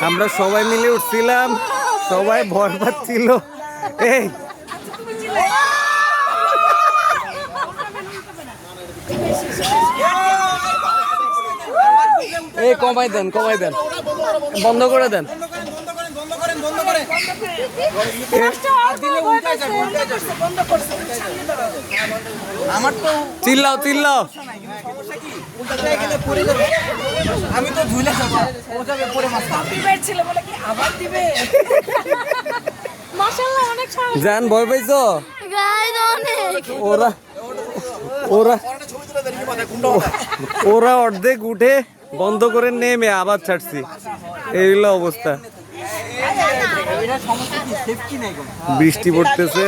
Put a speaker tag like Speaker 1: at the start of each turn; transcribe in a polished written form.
Speaker 1: আমরা সবাই মিলে উঠছিলাম, সবাই ভয় পাচ্ছিল। এই এই কমাই দেন, কমাই দেন, বন্ধ করে দেন। চিল্লাও চিল্লাও।
Speaker 2: আমি তো ধুলে
Speaker 1: জান ভয় পাইছো? ওরা ওরা ওরা অর্ধেক উঠে বন্ধ করে নেমে আবার ছাড়ছি, এইগুলো অবস্থা। বৃষ্টি পড়তেছে।